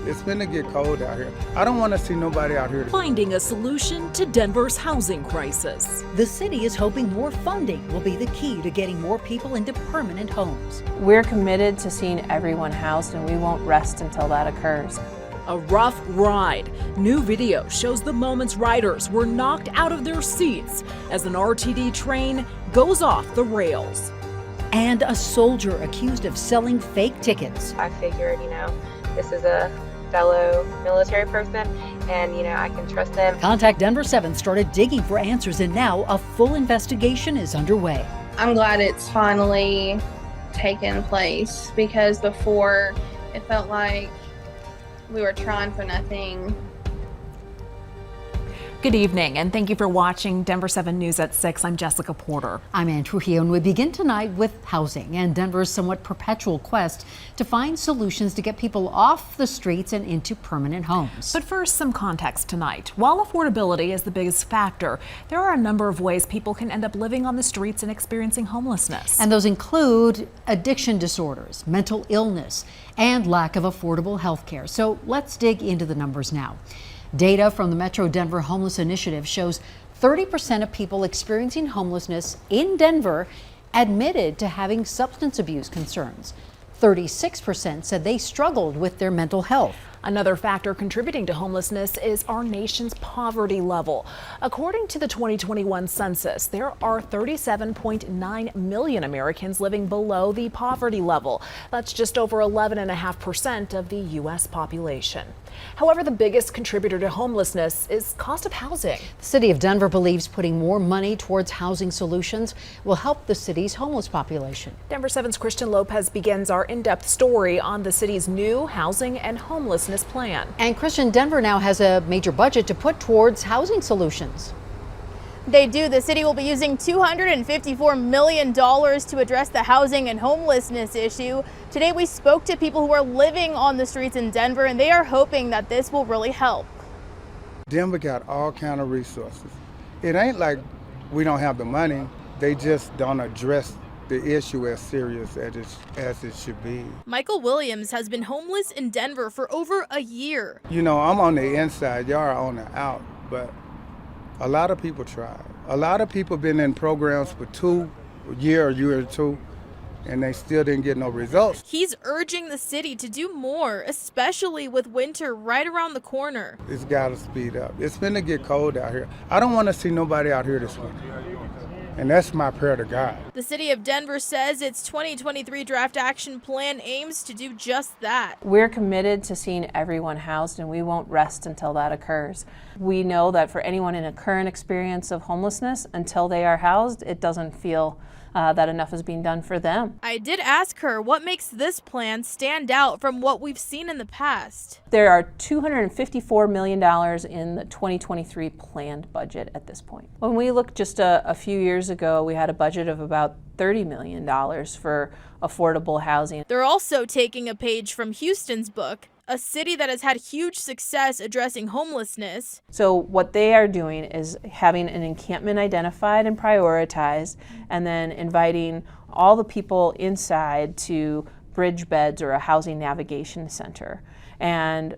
It's finna get cold out here. I don't want to see nobody out here. Finding a solution to Denver's housing crisis. The city is hoping more funding will be the key to getting more people into permanent homes. We're committed to seeing everyone housed, and we won't rest until that occurs. A rough ride. New video shows the moments riders were knocked out of their seats as an RTD train goes off the rails. And a soldier accused of selling fake tickets. I figured, this is a fellow military person and, I can trust them. Contact Denver 7 started digging for answers, and now a full investigation is underway. I'm glad it's finally taken place, because before it felt like we were trying for nothing. Good evening, and thank you for watching Denver 7 News at 6. I'm Jessica Porter. I'm Ann Trujillo, and we begin tonight with housing and Denver's somewhat perpetual quest to find solutions to get people off the streets and into permanent homes. But first, some context tonight. While affordability is the biggest factor, there are a number of ways people can end up living on the streets and experiencing homelessness. And those include addiction disorders, mental illness, and lack of affordable health care. So let's dig into the numbers now. Data from the Metro Denver Homeless Initiative shows 30% of people experiencing homelessness in Denver admitted to having substance abuse concerns. 36% said they struggled with their mental health. Another factor contributing to homelessness is our nation's poverty level. According to the 2021 census, there are 37.9 million Americans living below the poverty level. That's just over 11.5% of the U.S. population. However, the biggest contributor to homelessness is cost of housing. The city of Denver believes putting more money towards housing solutions will help the city's homeless population. Denver 7's Christian Lopez begins our in-depth story on the city's new housing and homelessness plan. And Christian, Denver now has a major budget to put towards housing solutions. They do. The city will be using $254 million to address the housing and homelessness issue. Today we spoke to people who are living on the streets in Denver, and they are hoping that this will really help. Denver got all kind of resources. It ain't like we don't have the money. They just don't address the issue as serious as it should be. Michael Williams has been homeless in Denver for over a year. I'm on the inside, y'all are on the out, but a lot of people tried. A lot of people been in programs for a year or two, and they still didn't get no results. He's urging the city to do more, especially with winter right around the corner. It's gotta speed up. It's finna get cold out here. I don't wanna see nobody out here this winter. And that's my prayer to God. The city of Denver says its 2023 draft action plan aims to do just that. We're committed to seeing everyone housed, and we won't rest until that occurs. We know that for anyone in a current experience of homelessness, until they are housed, it doesn't feel that enough is being done for them. I did ask her what makes this plan stand out from what we've seen in the past. There are $254 million in the 2023 planned budget at this point. When we looked just a few years ago, we had a budget of about $30 million for affordable housing. They're also taking a page from Houston's book, a city that has had huge success addressing homelessness. So what they are doing is having an encampment identified and prioritized, and then inviting all the people inside to bridge beds or a housing navigation center. And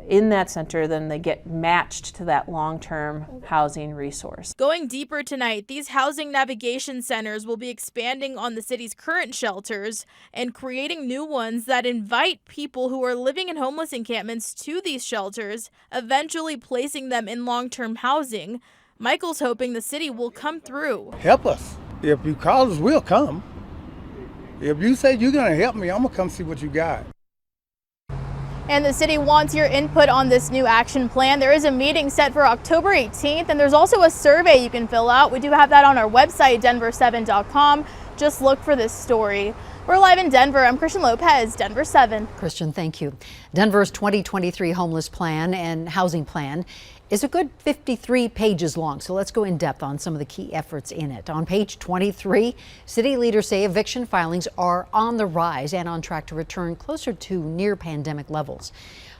in that center, then they get matched to that long-term housing resource. Going deeper tonight, these housing navigation centers will be expanding on the city's current shelters and creating new ones that invite people who are living in homeless encampments to these shelters, eventually placing them in long-term housing. Michael's hoping the city will come through. Help us. If you call us, we'll come. If you say you're gonna help me, I'm gonna come see what you got. And the city wants your input on this new action plan. There is a meeting set for October 18th, and there's also a survey you can fill out. We do have that on our website, denver7.com. Just look for this story. We're live in Denver. I'm Christian Lopez, Denver 7. Christian, thank you. Denver's 2023 homeless plan and housing plan is a good 53 pages long, so let's go in depth on some of the key efforts in it. On page 23, city leaders say eviction filings are on the rise and on track to return closer to near pandemic levels.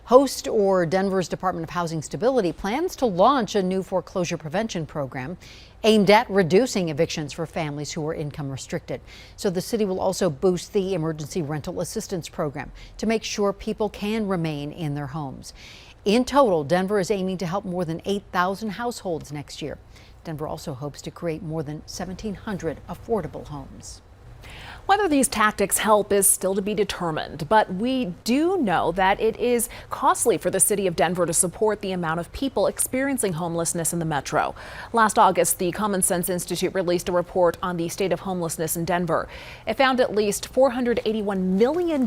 Host or Denver's Department of Housing Stability plans to launch a new foreclosure prevention program aimed at reducing evictions for families who are income restricted. So the city will also boost the emergency rental assistance program to make sure people can remain in their homes. In total, Denver is aiming to help more than 8,000 households next year. Denver also hopes to create more than 1,700 affordable homes. Whether these tactics help is still to be determined, but we do know that it is costly for the city of Denver to support the amount of people experiencing homelessness in the metro. Last August, the Common Sense Institute released a report on the state of homelessness in Denver. It found at least $481 million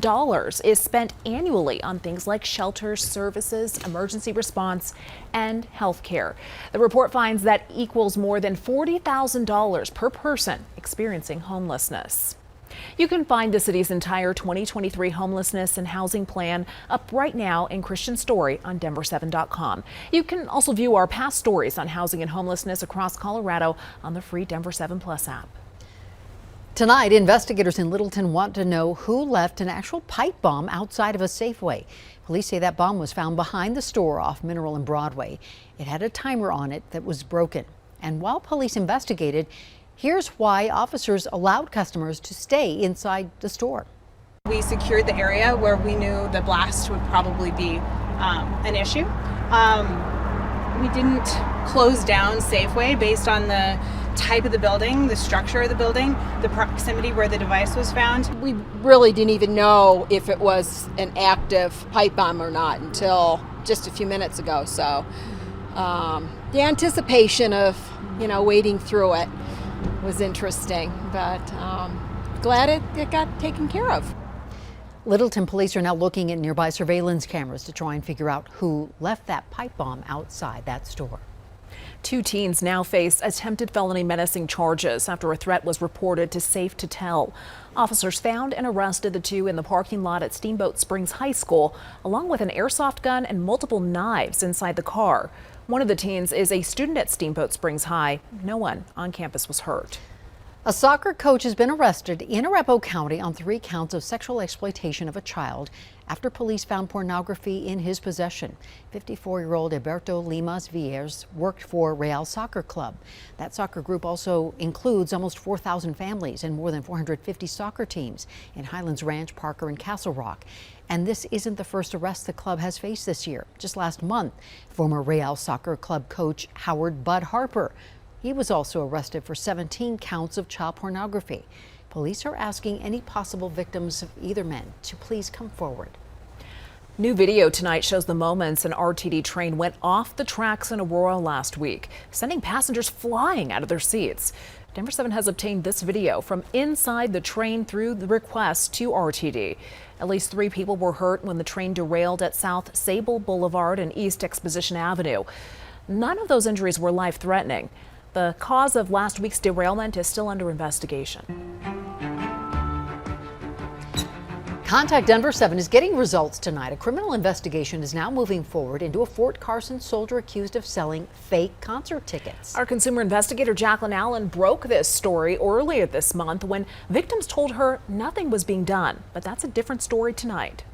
is spent annually on things like shelters, services, emergency response, and health care. The report finds that equals more than $40,000 per person experiencing homelessness. You can find the city's entire 2023 homelessness and housing plan up right now in Christian Story on Denver7.com. You can also view our past stories on housing and homelessness across Colorado on the free Denver 7 Plus app. Tonight, investigators in Littleton want to know who left an actual pipe bomb outside of a Safeway. Police say that bomb was found behind the store off Mineral and Broadway. It had a timer on it that was broken. And while police investigated, here's why officers allowed customers to stay inside the store. We secured the area where we knew the blast would probably be an issue. We didn't close down Safeway based on the type of the building, the structure of the building, the proximity where the device was found. We really didn't even know if it was an active pipe bomb or not until just a few minutes ago. So the anticipation of, wading through it was interesting, but glad it got taken care of. Littleton police are now looking at nearby surveillance cameras to try and figure out who left that pipe bomb outside that store. 2 teens now face attempted felony menacing charges after a threat was reported to Safe to Tell. Officers found and arrested the 2 in the parking lot at Steamboat Springs High School, along with an airsoft gun and multiple knives inside the car. One of the teens is a student at Steamboat Springs High. No one on campus was hurt. A soccer coach has been arrested in Arapahoe County on 3 counts of sexual exploitation of a child after police found pornography in his possession. 54-year-old Alberto Limas Villas worked for Real Soccer Club. That soccer group also includes almost 4,000 families and more than 450 soccer teams in Highlands Ranch, Parker, and Castle Rock. And this isn't the first arrest the club has faced this year. Just last month, former Real Soccer Club coach Howard Bud Harper. He was also arrested for 17 counts of child pornography. Police are asking any possible victims of either men to please come forward. New video tonight shows the moments an RTD train went off the tracks in Aurora last week, sending passengers flying out of their seats. Denver 7 has obtained this video from inside the train through the request to RTD. At least 3 people were hurt when the train derailed at South Sable Boulevard and East Exposition Avenue. None of those injuries were life-threatening. The cause of last week's derailment is still under investigation. Contact Denver 7 is getting results tonight. A criminal investigation is now moving forward into a Fort Carson soldier accused of selling fake concert tickets. Our consumer investigator Jacqueline Allen broke this story earlier this month when victims told her nothing was being done. But that's a different story tonight.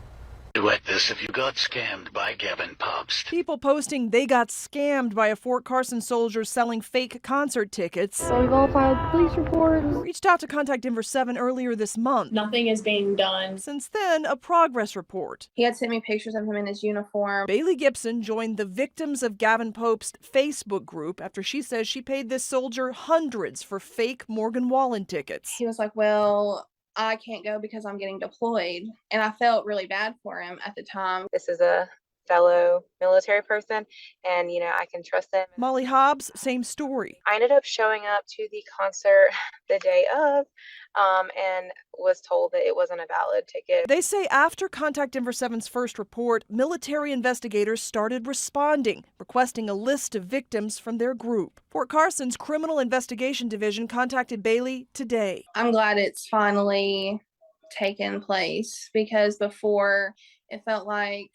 Like this if you got scammed by Gavin Popst. People posting they got scammed by a Fort Carson soldier selling fake concert tickets. So we've all filed police reports. Reached out to Contact Denver 7 earlier this month. Nothing is being done. Since then, a progress report. He had sent me pictures of him in his uniform. Bailey Gibson joined the Victims of Gavin Popst Facebook group after she says she paid this soldier hundreds for fake Morgan Wallen tickets. He was like, well, I can't go because I'm getting deployed. And I felt really bad for him at the time. This is a fellow military person, and I can trust them. Molly Hobbs, same story. I ended up showing up to the concert the day of and was told that it wasn't a valid ticket. They say after Contact Denver 7's first report, military investigators started responding, requesting a list of victims from their group. Fort Carson's Criminal Investigation Division contacted Bailey today. I'm glad it's finally taken place, because before it felt like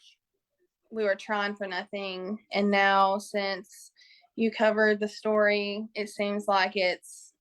we were trying for nothing. And now, since you covered the story, it seems like it's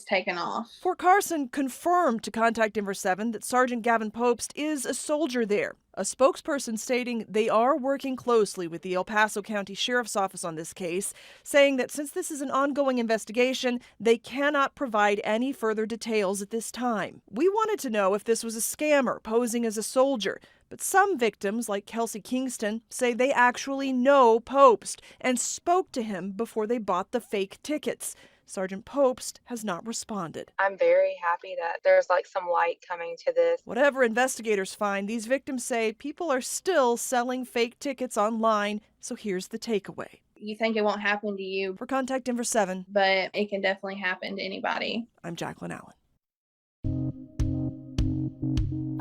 taken off. Fort Carson confirmed to Contact Denver 7 that Sergeant Gavin Popst is a soldier there. A spokesperson stating they are working closely with the El Paso County Sheriff's Office on this case, saying that since this is an ongoing investigation, they cannot provide any further details at this time. We wanted to know if this was a scammer posing as a soldier, but some victims, like Kelsey Kingston, say they actually know Popst and spoke to him before they bought the fake tickets. Sergeant Popst has not responded. I'm very happy that there's like some light coming to this. Whatever investigators find, these victims say people are still selling fake tickets online, so here's the takeaway. You think it won't happen to you, For Contact Denver 7, but it can definitely happen to anybody. I'm Jacqueline Allen.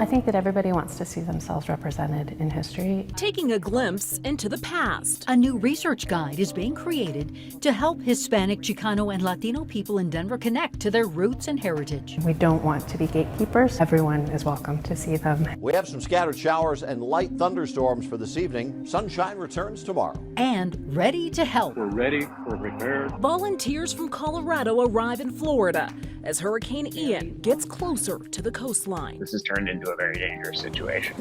I think that everybody wants to see themselves represented in history. Taking a glimpse into the past. A new research guide is being created to help Hispanic, Chicano, and Latino people in Denver connect to their roots and heritage. We don't want to be gatekeepers. Everyone is welcome to see them. We have some scattered showers and light thunderstorms for this evening. Sunshine returns tomorrow. And ready to help. We're ready, we're prepared. Volunteers from Colorado arrive in Florida as Hurricane Ian gets closer to the coastline. This has turned into a very dangerous situation.